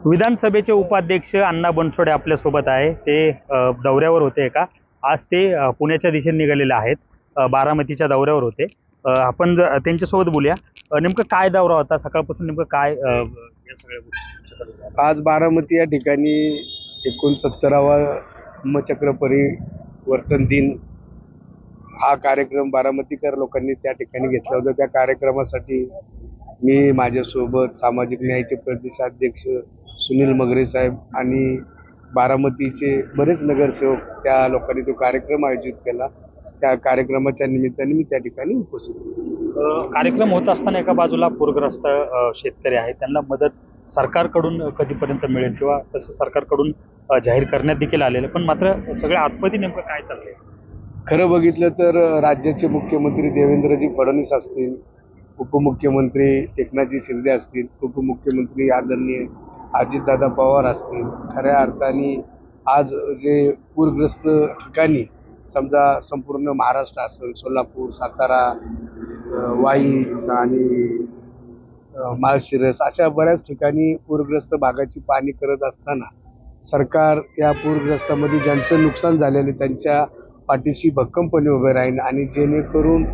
विधानसभेचे उपाध्यक्ष अण्णा बनसोडे आपल्यासोबत आहे. ते दौऱ्यावर होते का आज ते पुण्याच्या दिशेने निघालेले आहेत. बारामतीच्या दौऱ्यावर होते. आपण त्यांच्यासोबत बोलूया. नेमकं काय दौरा होता, सकाळपासून नेमकं काय या सगळ्या गोष्टी. आज बारामती या ठिकाणी 69वा धम्मचक्र परिवर्तन दिन हा कार्यक्रम बारामतीकर लोकांनी त्या ठिकाणी घेतला होता. त्या कार्यक्रमासाठी मी माझ्यासोबत सामाजिक न्यायाचे प्रदेशाध्यक्ष सुनील मगरे साहेब आणि बारामतीचे बरेच नगरसेवक त्या लोकांनी तो कार्यक्रम आयोजित केला. त्या कार्यक्रमाच्या निमित्ताने मी त्या ठिकाणी उपस्थित होतो. कार्यक्रम होत असताना एका बाजूला पूरग्रस्त शेतकरी आहेत, त्यांना मदत सरकारकडून कधीपर्यंत मिळेल किंवा तसं सरकारकडून जाहीर करण्यात देखील आलेलं, पण मात्र सगळ्या आतमध्ये नेमकं काय चाललंय? खरं बघितलं तर राज्याचे मुख्यमंत्री देवेंद्रजी फडणवीस असतील, उपमुख्यमंत्री एकनाथजी शिंदे असतील, उपमुख्यमंत्री आदरणीय अजितदादा पवार असतील, खऱ्या अर्थाने आज जे पूरग्रस्त ठिकाणी समजा संपूर्ण महाराष्ट्र असेल, सोलापूर, सातारा, वाई आणि माळशिरस अशा बऱ्याच ठिकाणी पूरग्रस्त भागाची पाहणी करत असताना सरकार या पूरग्रस्तामध्ये ज्यांचं नुकसान झालेलं त्यांच्या पाठीशी भक्कमपणे उभे राहील आणि जेणेकरून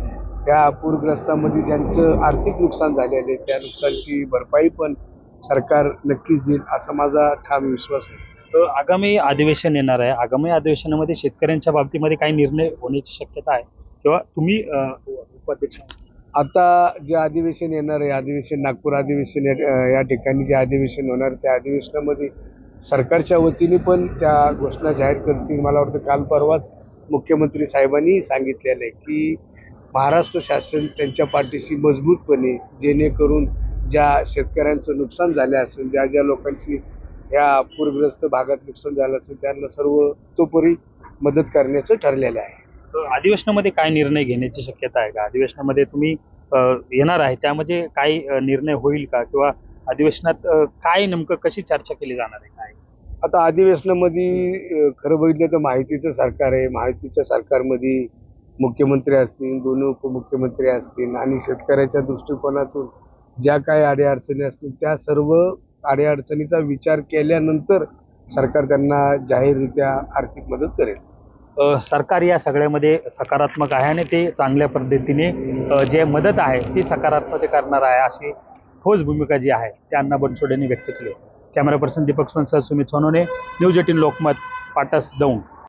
त्या पूरग्रस्तामध्ये ज्यांचं आर्थिक नुकसान झालेले त्या नुकसानची भरपाई पण सरकार नक्कीच देईल असा माझा ठाम विश्वास आहे. आगामी अधिवेशन येणार आहे. आगामी अधिवेशनामध्ये शेतकऱ्यांच्या बाबतीमध्ये काही निर्णय होण्याची शक्यता आहे किंवा तुम्ही उपाध्यक्ष आता जे अधिवेशन येणार आहे, अधिवेशन नागपूर अधिवेशन या ठिकाणी जे अधिवेशन होणार त्या अधिवेशनामध्ये सरकारच्या वतीने पण त्या घोषणा जाहीर करतील. मला वाटतं काल परवाच मुख्यमंत्री साहेबांनी सांगितलेलं आहे की महाराष्ट्र शासन त्यांच्या पाठीशी मजबूतपणे जेणेकरून ज्या शेतकऱ्यांचं नुकसान झालं असेल, ज्या ज्या लोकांची या पूरग्रस्त भागात नुकसान झालं असेल त्यांना सर्वतोपरी मदत करण्याचं ठरलेलं आहे. अधिवेशनामध्ये काय निर्णय घेण्याची शक्यता आहे का? अधिवेशनामध्ये तुम्ही येणार आहे त्यामध्ये काय निर्णय होईल का, किंवा अधिवेशनात काय नेमकं कशी चर्चा केली जाणार आहे काय? आता अधिवेशनामध्ये खरं बघितलं तर माहितीचं सरकार आहे. माहितीच्या सरकारमध्ये मुख्यमंत्री असतील, दोन्ही उपमुख्यमंत्री असतील आणि शेतकऱ्याच्या दृष्टिकोनातून ज्या काही अडीअडचणी असतील त्या सर्व अडीअडचणीचा विचार केल्यानंतर सरकार त्यांना जाहीररित्या आर्थिक मदत करेल. सरकार या सगळ्यामध्ये सकारात्मक आहे आणि ते चांगल्या पद्धतीने जे मदत आहे ती सकारात्मक करणार आहे अशी ठोस भूमिका जी आहे त्या अण्णा बनसोडेंनी व्यक्त केली. कॅमेरा पर्सन दीपक सोनसह सुमित सोनोने, न्यूज 18 लोकमत, पाटस दौंड.